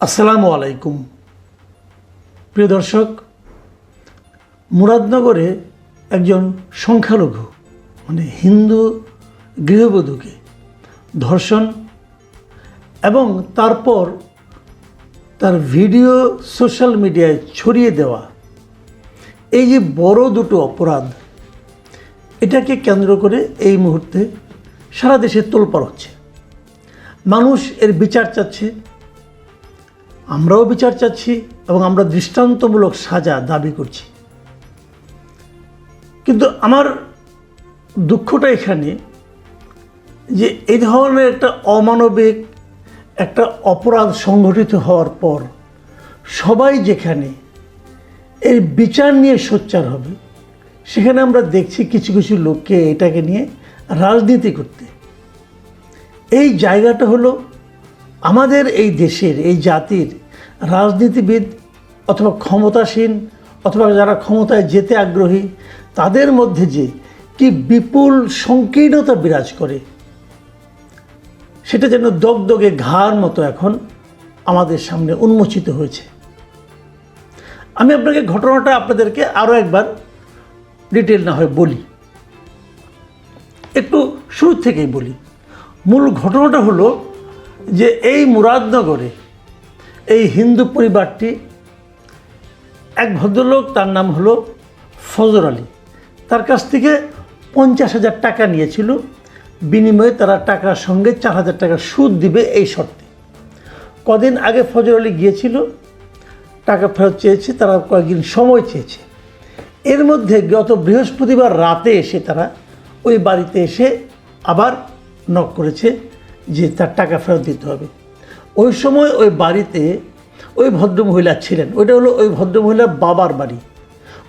আসসালামু আলাইকুম প্রিয় দর্শক, মুরাদনগরে একজন সংখ্যালঘু হিন্দু গৃহবধূকে ধর্ষণ এবং তারপর তার ভিডিও সোশ্যাল মিডিয়ায় ছড়িয়ে দেওয়া, এই যে বড় দুটো অপরাধ, এটাকে কেন্দ্র করে এই মুহূর্তে সারা দেশে তোলপাড় হচ্ছে। মানুষ এর বিচার চাচ্ছে, আমরাও বিচার চাচ্ছি এবং আমরা দৃষ্টান্তমূলক সাজা দাবি করছি। কিন্তু আমার দুঃখটা এখানে যে এই ধরনের একটা অমানবিক একটা অপরাধ সংঘটিত হওয়ার পর সবাই যেখানে এর বিচার নিয়ে সোচ্চার হবে, সেখানে আমরা দেখছি কিছু কিছু লোককে এটাকে নিয়ে রাজনীতি করতে। এই জায়গাটা হলো আমাদের এই দেশের, এই জাতির রাজনীতিবিদ অথবা ক্ষমতাসীন অথবা যারা ক্ষমতায় যেতে আগ্রহী, তাদের মধ্যে যে কি বিপুল সংকীর্ণতা বিরাজ করে, সেটা যেন দগদগে ঘার মতো এখন আমাদের সামনে উন্মোচিত হয়েছে। আমি আপনাকে ঘটনাটা আপনাদেরকে আরও একবার ডিটেল না হয় বলি, একটু শুরু থেকেই বলি। মূল ঘটনাটা হলো যে এই মুরাদনগরে এই হিন্দু পরিবারটি, এক ভদ্রলোক, তার নাম হলো ফজর আলী, তার কাছ থেকে 50,000 টাকা নিয়েছিল। বিনিময়ে তারা টাকার সঙ্গে 4,000 টাকা সুদ দিবে এই শর্তে। কদিন আগে ফজর আলী গিয়েছিল, টাকা ফেরত চেয়েছে, তারা কয়েকদিন সময় চেয়েছে। এর মধ্যে গত বৃহস্পতিবার রাতে এসে তারা ওই বাড়িতে এসে আবার নক করেছে যে তার টাকা ফেরত দিতে হবে। ওই সময় ওই বাড়িতে ওই ভদ্রমহিলা ছিলেন। ওইটা হলো ওই ভদ্রমহিলার বাবার বাড়ি।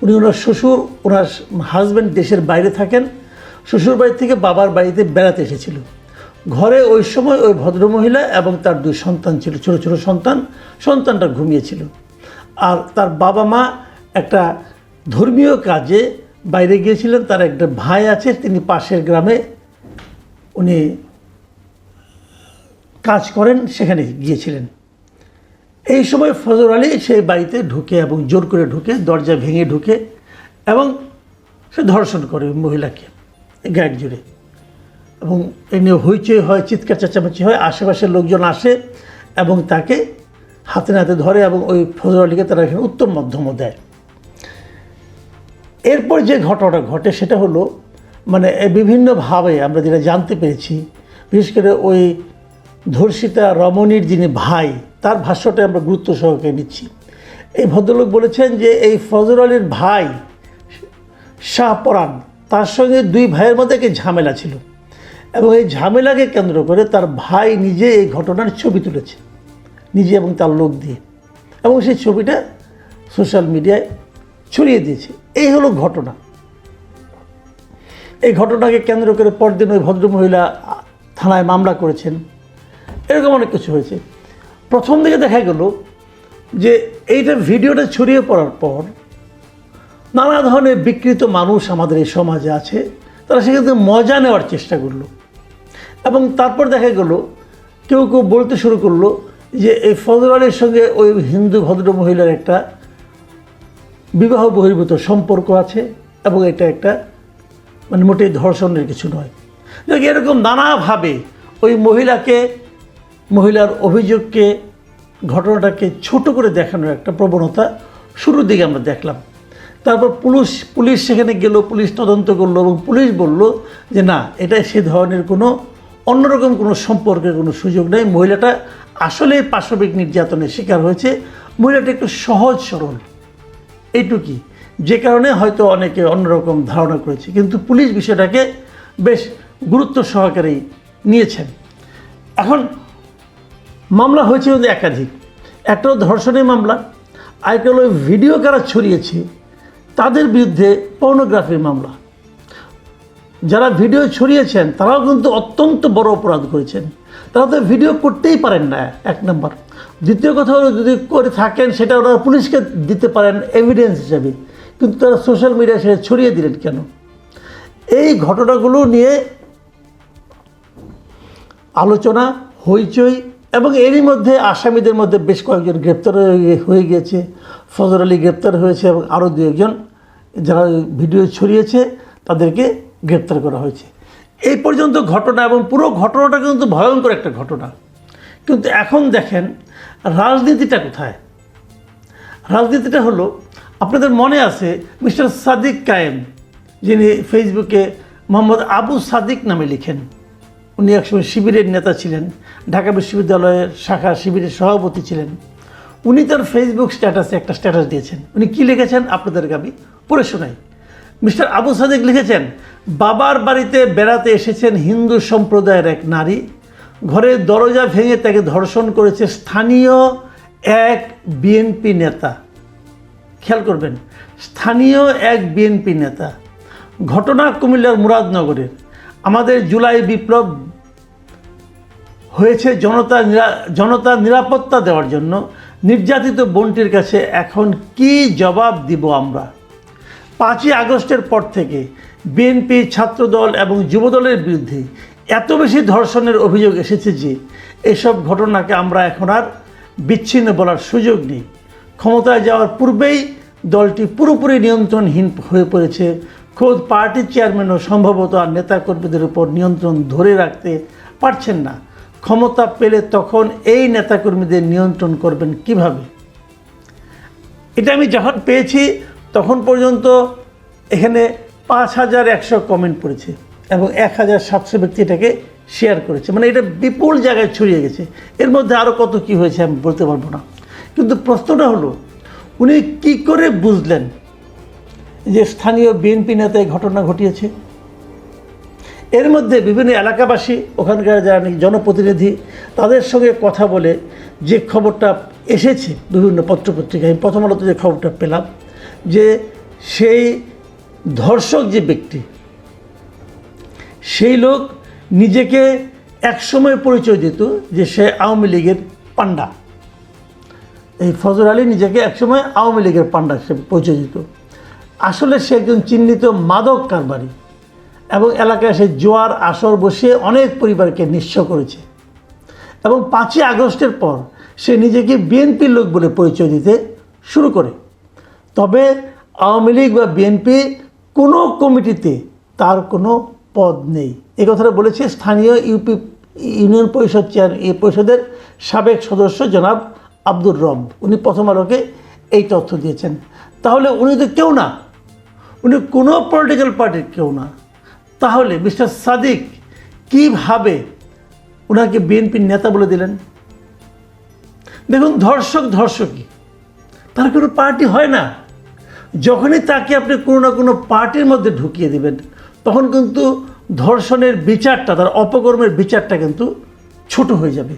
ওনার শ্বশুর, ওনার হাজব্যান্ড দেশের বাইরে থাকেন, শ্বশুর বাড়ি থেকে বাবার বাড়িতে বেড়াতে এসেছিল। ঘরে ওই সময় ওই ভদ্রমহিলা এবং তার 2 সন্তান ছিল, ছোটো ছোটো সন্তানটা ঘুমিয়েছিল। আর তার বাবা মা একটা ধর্মীয় কাজে বাইরে গিয়েছিলেন। তার একটা ভাই আছে, তিনি পাশের গ্রামে উনি কাজ করেন, সেখানে গিয়েছিলেন। এই সময় ফজর আলী সেই বাড়িতে ঢুকে এবং জোর করে ঢুকে, দরজা ভেঙে ঢুকে এবং সে ধর্ষণ করে মহিলাকে গায়ের জুড়ে। এবং এ নিয়ে হইচই হয়, চিৎকার চেঁচামেচি হয়। আশেপাশের লোকজন আসে এবং তাকে হাতে নাতে ধরে এবং ওই ফজর আলীকে তারা এখানে উত্তম মধ্যমও দেয়। এরপর যে ঘটনাটা ঘটে সেটা হলো বিভিন্নভাবে আমরা যেটা জানতে পেরেছি, বিশেষ করে ওই ধর্ষিতা রমণীর যিনি ভাই, তার ভাষ্যটা আমরা গুরুত্ব সহকারে নিচ্ছি। এই ভদ্রলোক বলেছেন যে এই ফজর আলীর ভাই শাহপরাণ, তার সঙ্গে 2 ভাইয়ের মধ্যে একটি ঝামেলা ছিল এবং এই ঝামেলাকে কেন্দ্র করে তার ভাই নিজে এই ঘটনার ছবি তুলেছে, নিজে এবং তার লোক দিয়ে, এবং সেই ছবিটা সোশ্যাল মিডিয়ায় ছড়িয়ে দিয়েছে। এই হলো ঘটনা। এই ঘটনাকে কেন্দ্র করে পরদিন ওই ভদ্রমহিলা থানায় মামলা করেছেন। এরকম অনেক কিছু হয়েছে। প্রথম দিকে দেখা গেল যে এইটা ভিডিওটা ছড়িয়ে পড়ার পর নানা ধরনের বিকৃত মানুষ আমাদের এই সমাজে আছে, তারা সেখান থেকে মজা নেওয়ার চেষ্টা করলো। এবং তারপর দেখা গেল কেউ কেউ বলতে শুরু করলো যে এই ফজর আলীর সঙ্গে ওই হিন্দু ভদ্রমহিলার একটা বিবাহ বহির্ভূত সম্পর্ক আছে এবং এটা একটা মোটেই ধর্ষণের কিছু নয়। এরকম নানাভাবে ওই মহিলার অভিযোগকে, ঘটনাটাকে ছোট করে দেখানোর একটা প্রবণতা শুরুর দিকে আমরা দেখলাম। তারপর পুলিশ সেখানে গেল, পুলিশ তদন্ত করলো এবং পুলিশ বলল যে না, এটা সে ধরনের কোনো অন্যরকম কোনো সম্পর্কের কোনো সুযোগ নেই। মহিলাটা আসলে পাশবিক নির্যাতনের শিকার হয়েছে। মহিলাটা একটু সহজ সরল, এইটুকুই, যে কারণে হয়তো অনেকে অন্যরকম ধারণা করেছে। কিন্তু পুলিশ বিষয়টাকে বেশ গুরুত্ব সহকারেই নিয়েছেন। এখন মামলা হয়েছে কিন্তু একাধিক। একটা ধর্ষণের মামলা, আরেকটা হলো ভিডিও কারা ছড়িয়েছে তাদের বিরুদ্ধে পর্নোগ্রাফির মামলা। যারা ভিডিও ছড়িয়েছেন তারাও কিন্তু অত্যন্ত বড় অপরাধ করেছেন। তারা তো ভিডিও করতেই পারেন না, 1 নম্বর। দ্বিতীয় কথা হলো, যদি করে থাকেন সেটা ওরা পুলিশকে দিতে পারেন এভিডেন্স হিসাবে, কিন্তু তারা সোশ্যাল মিডিয়ায় সেটা ছড়িয়ে দিলেন কেন? এই ঘটনাগুলো নিয়ে আলোচনা, হইচই এবং এরই মধ্যে আসামিদের মধ্যে বেশ কয়েকজন গ্রেপ্তার হয়ে গিয়েছে। ফজর আলী গ্রেপ্তার হয়েছে এবং আরও দু একজন যারা ভিডিও ছড়িয়েছে তাদেরকে গ্রেপ্তার করা হয়েছে। এই পর্যন্ত ঘটনা, এবং পুরো ঘটনাটা কিন্তু ভয়ঙ্কর একটা ঘটনা। কিন্তু এখন দেখেন রাজনীতিটা কোথায়। রাজনীতিটা হলো, আপনাদের মনে আছে মিস্টার সাদিক কায়েম, যিনি ফেসবুকে মোহাম্মদ আবু সাদিক নামে লিখেন। উনি একসময় শিবিরের নেতা ছিলেন, ঢাকা বিশ্ববিদ্যালয়ের শাখা শিবিরের সভাপতি ছিলেন। উনি তার ফেসবুক স্ট্যাটাসে একটা স্ট্যাটাস দিয়েছেন। উনি কী লিখেছেন আপনাদেরকে আমি পড়ে শোনাই। মিস্টার আবু সাদিক লিখেছেন, বাবার বাড়িতে বেড়াতে এসেছেন হিন্দু সম্প্রদায়ের এক নারী, ঘরের দরজা ভেঙে তাকে ধর্ষণ করেছে স্থানীয় এক বিএনপি নেতা। খেয়াল করবেন, স্থানীয় এক বিএনপি নেতা। ঘটনা কুমিল্লার মুরাদনগরের। আমাদের জুলাই বিপ্লব হয়েছে জনতার নিরাপত্তা দেওয়ার জন্য। নির্যাতিত বোনটির কাছে এখন কি জবাব দিব আমরা? 5ই আগস্টের পর থেকে বিএনপি, ছাত্রদল এবং যুবদলের বিরুদ্ধে এত বেশি ধর্ষণের অভিযোগ এসেছে যে এসব ঘটনাকে আমরা এখন আর বিচ্ছিন্ন বলার সুযোগ নেই। ক্ষমতায় যাওয়ার পূর্বেই দলটি পুরোপুরি নিয়ন্ত্রণহীন হয়ে পড়েছে। খোদ পার্টির চেয়ারম্যানও সম্ভবত আর নেতাকর্মীদের উপর নিয়ন্ত্রণ ধরে রাখতে পারছেন না। ক্ষমতা পেলে তখন এই নেতাকর্মীদের নিয়ন্ত্রণ করবেন কিভাবে? এটা আমি যখন পেয়েছি তখন পর্যন্ত এখানে 5100 কমেন্ট পড়েছে এবং 1700 ব্যক্তি এটাকে শেয়ার করেছে। মানে এটা বিপুল জায়গায় ছড়িয়ে গেছে। এর মধ্যে আরও কত কি হয়েছে আমি বলতে পারবো না। কিন্তু প্রশ্নটা হলো, উনি কি করে বুঝলেন যে স্থানীয় বিএনপি নেতা এই ঘটনা ঘটিয়েছে? এর মধ্যে বিভিন্ন এলাকাবাসী, ওখানকার যারা জনপ্রতিনিধি, তাদের সঙ্গে কথা বলে যে খবরটা এসেছে বিভিন্ন পত্রপত্রিকায়, আমি প্রথম আলোতে যে খবরটা পেলাম যে সেই ধর্ষক যে ব্যক্তি, সেই লোক নিজেকে একসময় পরিচয় দিত যে সে আওয়ামী লীগের পান্ডা। এই ফজর আলী নিজেকে একসময় আওয়ামী লীগের পান্ডা হিসেবে পরিচয় দিত। আসলে সে একজন চিহ্নিত মাদক কারবারি এবং এলাকায় সে জোয়ার আসর বসিয়ে অনেক পরিবারকে নিঃস্ব করেছে। এবং 5ই আগস্টের পর সে নিজেকে বিএনপির লোক বলে পরিচয় দিতে শুরু করে। তবে আওয়ামী লীগ বা বিএনপি কোনো কমিটিতে তার কোনো পদ নেই। এই কথাটা বলেছে স্থানীয় ইউনিয়ন পরিষদের সাবেক সদস্য জনাব আব্দুর রব। উনি প্রথম আলোকে এই তথ্য দিয়েছেন। তাহলে উনি তো কেউ না, উনি কোনো পলিটিক্যাল পার্টির কেউ না। তাহলে মিস্টার সাদিক কীভাবে ওনাকে বিএনপির নেতা বলে দিলেন? দেখুন, ধর্ষকই, তার কোনো পার্টি হয় না। যখনই তাকে আপনি কোনো না কোনো পার্টির মধ্যে ঢুকিয়ে দেবেন, তখন কিন্তু ধর্ষণের বিচারটা, তার অপকর্মের বিচারটা কিন্তু ছোট হয়ে যাবে।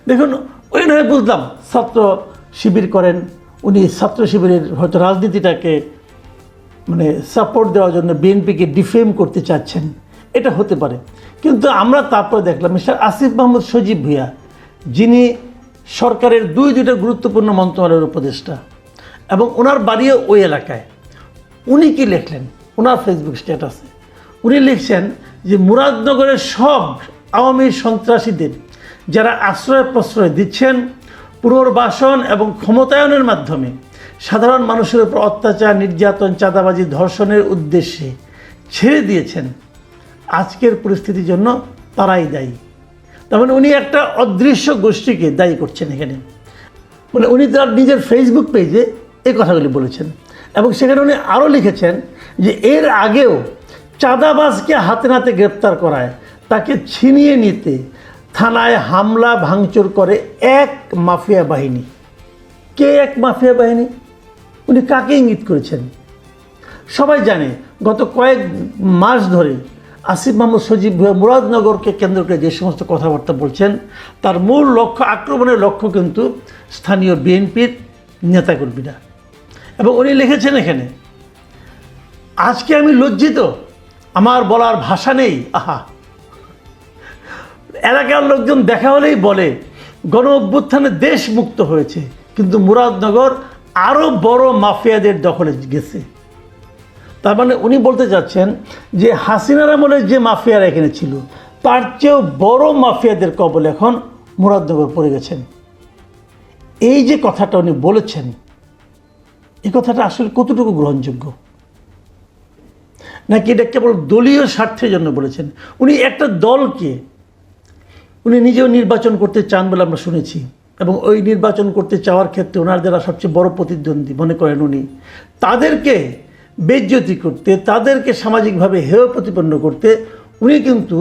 দেখুন, ওই নয় বুঝলাম ছাত্র শিবির করেন, উনি ছাত্র শিবিরের হয়তো রাজনীতিটাকে মানে সাপোর্ট দেওয়ার জন্য বিএনপিকে ডিফেম করতে চাচ্ছেন, এটা হতে পারে। কিন্তু আমরা তারপর দেখলাম মিস্টার আসিফ মাহমুদ সজীব ভুঁইয়া, যিনি সরকারের দুইটা গুরুত্বপূর্ণ মন্ত্রণালয়ের উপদেষ্টা এবং ওনার বাড়িও ওই এলাকায়, উনি কি লিখলেন ওনার ফেসবুক স্ট্যাটাসে? উনি লিখছেন যে মুরাদনগরের সব আওয়ামী সন্ত্রাসীদের যারা আশ্রয় প্রশ্রয় দিচ্ছেন, পুনর্বাসন এবং ক্ষমতায়নের মাধ্যমে সাধারণ মানুষের উপর অত্যাচার, নির্যাতন, চাঁদাবাজি, ধর্ষণের উদ্দেশ্যে ছেড়ে দিয়েছেন, আজকের পরিস্থিতির জন্য তারাই দায়ী। তার মানে উনি একটা অদৃশ্য গোষ্ঠীকে দায়ী করছেন এখানে। মানে উনি তার নিজের ফেসবুক পেজে এই কথাগুলি বলেছেন এবং সেখানে উনি আরও লিখেছেন যে এর আগেও চাঁদাবাজকে হাতে নাতে গ্রেপ্তার করায় তাকে ছিনিয়ে নিতে থানায় হামলা ভাঙচুর করে এক মাফিয়া বাহিনী। কে এক মাফিয়া বাহিনী? উনি কাকে ইঙ্গিত করেছেন? সবাই জানে গত কয়েক মাস ধরে আসিফ মাহমুদ সজীব ভুঁইয়া মুরাদনগরকে কেন্দ্র করে যে সমস্ত কথাবার্তা বলছেন, তার মূল লক্ষ্য, আক্রমণের লক্ষ্য কিন্তু স্থানীয় বিএনপির নেতাকর্মীরা। এবং উনি লিখেছেন এখানে, আজকে আমি লজ্জিত, আমার বলার ভাষা নেই। আহা, এলাকার লোকজন দেখা হলেই বলে গণ অভ্যুত্থানে দেশ মুক্ত হয়েছে, কিন্তু মুরাদনগর আরও বড় মাফিয়াদের দখলে গেছে। তার মানে উনি বলতে চাচ্ছেন যে হাসিনার আমলে যে মাফিয়ারা এখানে ছিল, তার চেয়েও বড় মাফিয়াদের কবল এখন মুরাদনগর পড়ে গেছেন। এই যে কথাটা উনি বলেছেন, এই কথাটা আসলে কতটুকু গ্রহণযোগ্য, নাকি এটা কেবল দলীয় স্বার্থের জন্য বলেছেন? উনি একটা দলকে উনি নিজেও নির্বাচন করতে চান বলে আমরা শুনেছি, এবং ওই নির্বাচন করতে চাওয়ার ক্ষেত্রে ওনার যারা সবচেয়ে বড় প্রতিদ্বন্দ্বী মনে করেন উনি, তাদেরকে বেইজ্জতি করতে, তাদেরকে সামাজিকভাবে হেয় প্রতিপন্ন করতে উনি কিন্তু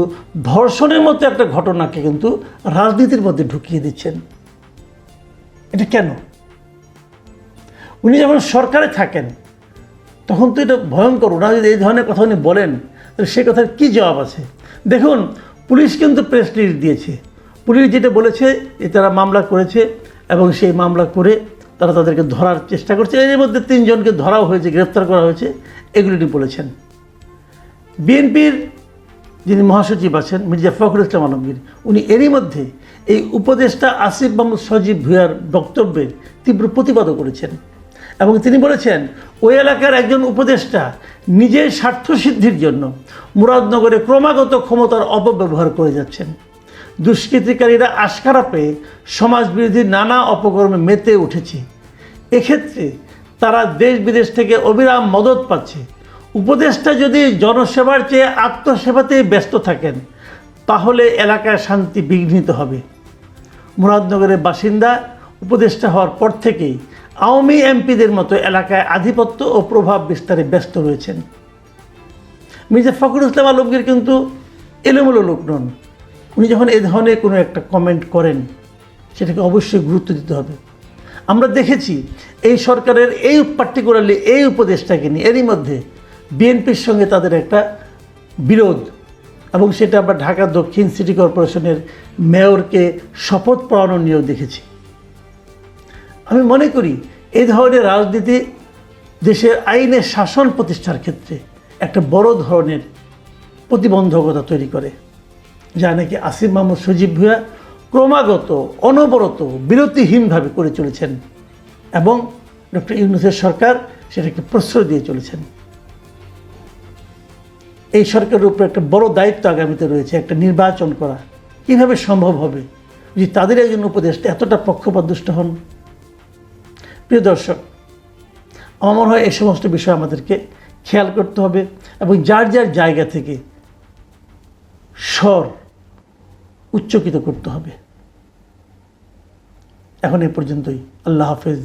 ধর্ষণের মতো একটা ঘটনাকে কিন্তু রাজনীতির মধ্যে ঢুকিয়ে দিচ্ছেন। এটা কেন? উনি যখন সরকারে থাকেন তখন তো এটা ভয়ঙ্কর। ওনারা যদি এই ধরনের কথা উনি বলেন তাহলে সেই কথার কী জবাব আছে? দেখুন, পুলিশ কিন্তু প্রেস রিলিজ দিয়েছে। পুলিশ যেটা বলেছে যে তারা মামলা করেছে এবং সেই মামলা করে তারা তাদেরকে ধরার চেষ্টা করছে। এর মধ্যে 3 জনকে ধরাও হয়েছে, গ্রেফতার করা হয়েছে, এগুলি উনি বলেছেন। বিএনপির যিনি মহাসচিব আছেন মির্জা ফখরুল ইসলাম আলমগীর, উনি এরই মধ্যে এই উপদেষ্টা আসিফ মাহমুদ সজীব ভুঁইয়ার বক্তব্যের তীব্র প্রতিবাদও করেছেন এবং তিনি বলেছেন ওই এলাকার একজন উপদেষ্টা নিজের স্বার্থসিদ্ধির জন্য মুরাদনগরে ক্রমাগত ক্ষমতার অপব্যবহার করে যাচ্ছেন। দুষ্কৃতিকারীরা আশকারা পেয়ে সমাজবিরোধী নানা অপকর্মে মেতে উঠেছে। এক্ষেত্রে তারা দেশ বিদেশ থেকে অবিরাম মদত পাচ্ছে। উপদেষ্টা যদি জনসেবার চেয়ে আত্মসেবাতেই ব্যস্ত থাকেন তাহলে এলাকায় শান্তি বিঘ্নিত হবে। মুরাদনগরের বাসিন্দা উপদেষ্টা হওয়ার পর থেকেই আওয়ামী এমপিদের মতো এলাকায় আধিপত্য ও প্রভাব বিস্তারে ব্যস্ত রয়েছেন। মির্জা ফখরুল ইসলাম আলমগীর কিন্তু এলোমেলো লোক নন। উনি যখন এ ধরনের কোনো একটা কমেন্ট করেন সেটাকে অবশ্যই গুরুত্ব দিতে হবে। আমরা দেখেছি এই সরকারের এই পার্টিকুলারলি এই উপদেষ্টাকে নিয়ে এরই মধ্যে বিএনপির সঙ্গে তাদের একটা বিরোধ, এবং সেটা আমরা ঢাকা দক্ষিণ সিটি কর্পোরেশনের মেয়রকে শপথ পড়ানো নিয়েও দেখেছি। আমি মনে করি এই ধরনের রাজনীতি দেশের আইনের শাসন প্রতিষ্ঠার ক্ষেত্রে একটা বড় ধরনের প্রতিবন্ধকতা তৈরি করে, যা নাকি আসিফ মাহমুদ সজীব ভুঁইয়া ক্রমাগত অনবরত বিরতিহীনভাবে করে চলেছেন এবং ডক্টর ইউনূসের সরকার সেটাকে প্রশ্রয় দিয়ে চলেছেন। এই সরকারের উপর একটা বড় দায়িত্ব আগামীতে রয়েছে, একটা নির্বাচন করা। কীভাবে সম্ভব হবে যে তাদের একজন উপদেষ্টা এতটা পক্ষপাতদুষ্ট হন? প্রিয় দর্শক, আমার মনে হয় এই সমস্ত বিষয় আমাদেরকে খেয়াল করতে হবে এবং যার যার জায়গা থেকে স্বর উচ্চকিত করতে হবে। এখন এই পর্যন্তই। আল্লাহ হাফেজ।